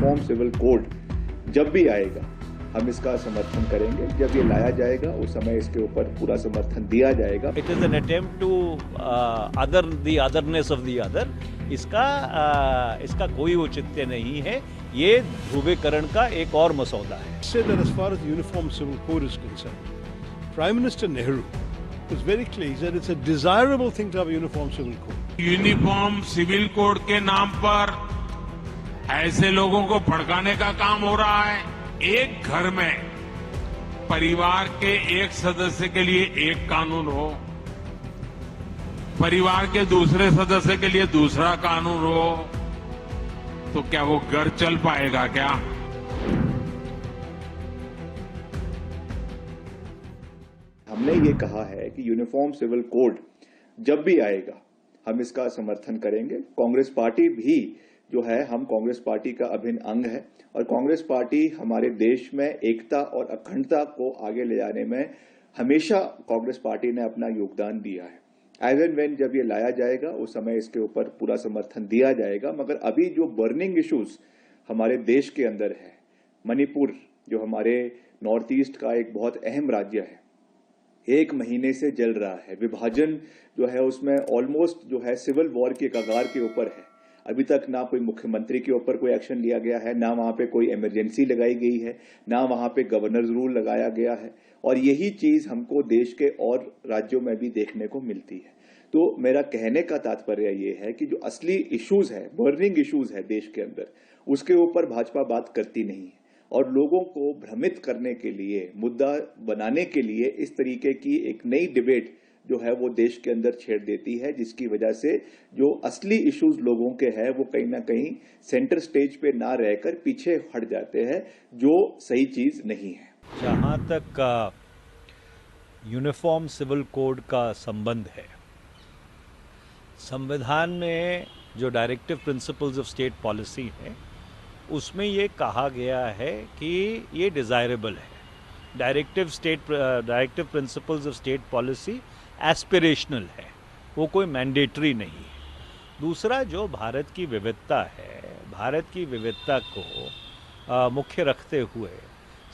Uniform civil code जब भी आएगा हम इसका समर्थन करेंगे। जब ये लाया जाएगा उस समय इसके ऊपर पूरा समर्थन दिया जाएगा। It is an attempt to other the otherness of the other. इसका कोई औचित्य नहीं है। ये ध्रुवीकरण का एक और मसौदा है। Say that as far as the Uniform Civil Code is concerned, Prime Minister Nehru was very clear. He said it's a desirable thing to have a Uniform Civil Code. Uniform civil code के नाम पर ऐसे लोगों को भड़काने का काम हो रहा है। एक घर में परिवार के एक सदस्य के लिए एक कानून हो, परिवार के दूसरे सदस्य के लिए दूसरा कानून हो, तो क्या वो घर चल पाएगा क्या? हमने ये कहा है कि यूनिफॉर्म सिविल कोड जब भी आएगा हम इसका समर्थन करेंगे। कांग्रेस पार्टी भी जो है, हम कांग्रेस पार्टी का अभिन्न अंग है और कांग्रेस पार्टी हमारे देश में एकता और अखंडता को आगे ले जाने में हमेशा कांग्रेस पार्टी ने अपना योगदान दिया है। एज एंड वेन जब ये लाया जाएगा उस समय इसके ऊपर पूरा समर्थन दिया जाएगा। मगर अभी जो बर्निंग इश्यूज हमारे देश के अंदर है, मणिपुर जो हमारे नॉर्थ ईस्ट का एक बहुत अहम राज्य है, 1 महीने से जल रहा है। विभाजन जो है उसमें ऑलमोस्ट जो है सिविल वॉर के कगार के ऊपर है। अभी तक ना कोई मुख्यमंत्री के ऊपर कोई एक्शन लिया गया है, ना वहां पे कोई इमरजेंसी लगाई गई है, ना वहां पे गवर्नर्स रूल लगाया गया है। और यही चीज हमको देश के और राज्यों में भी देखने को मिलती है। तो मेरा कहने का तात्पर्य ये है कि जो असली इश्यूज है, बर्निंग इश्यूज है देश के अंदर, उसके ऊपर भाजपा बात करती नहीं है और लोगों को भ्रमित करने के लिए, मुद्दा बनाने के लिए इस तरीके की एक नई डिबेट जो है वो देश के अंदर छेड़ देती है, जिसकी वजह से जो असली इश्यूज लोगों के हैं वो कहीं ना कहीं सेंटर स्टेज पे ना रहकर पीछे हट जाते हैं, जो सही चीज नहीं है। जहां तक यूनिफॉर्म सिविल कोड का संबंध है, संविधान में जो directive principles of state policy है उसमें ये कहा गया है कि ये डिजायरेबल है। Directive principles of state policy aspirational है, वो कोई मैंडेटरी नहीं है। दूसरा, जो भारत की विविधता है, भारत की विविधता को मुख्य रखते हुए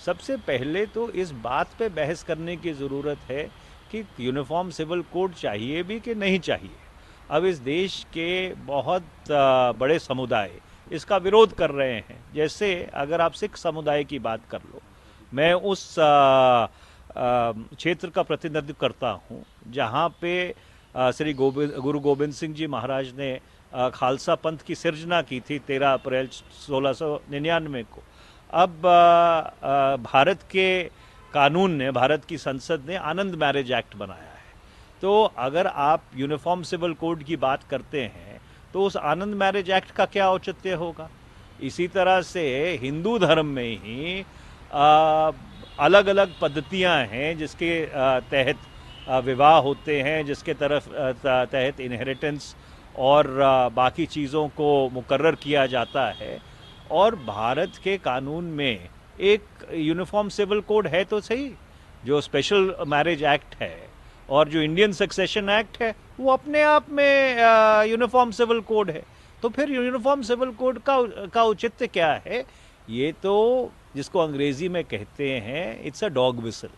सबसे पहले तो इस बात पे बहस करने की ज़रूरत है कि यूनिफॉर्म सिविल कोड चाहिए भी कि नहीं चाहिए। अब इस देश के बहुत बड़े समुदाय इसका विरोध कर रहे हैं। जैसे अगर आप सिख समुदाय की बात कर लो, मैं उस क्षेत्र का प्रतिनिधित्व करता हूँ जहाँ पे श्री गुरु गोबिंद सिंह जी महाराज ने खालसा पंथ की सिर्जना की थी 13 अप्रैल 1699 को। अब भारत के कानून ने, भारत की संसद ने आनंद मैरिज एक्ट बनाया है। तो अगर आप यूनिफॉर्म सिविल कोड की बात करते हैं तो उस आनंद मैरिज एक्ट का क्या औचित्य होगा? इसी तरह से हिंदू धर्म में ही अलग अलग पद्धतियां हैं जिसके तहत विवाह होते हैं, जिसके तहत इनहेरिटेंस और बाकी चीज़ों को मुकर्रर किया जाता है। और भारत के कानून में एक यूनिफॉर्म सिविल कोड है तो सही। जो स्पेशल मैरिज एक्ट है और जो इंडियन सक्सेशन एक्ट है वो अपने आप में यूनिफॉर्म सिविल कोड है। तो फिर यूनिफॉर्म सिविल कोड का औचित्य क्या है? ये तो जिसको अंग्रेजी में कहते हैं it's a dog whistle.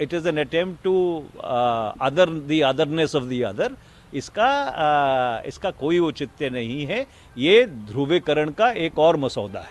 It is an attempt to the otherness of the other. इसका कोई औचित्य नहीं है। ये ध्रुवीकरण का एक और मसौदा है।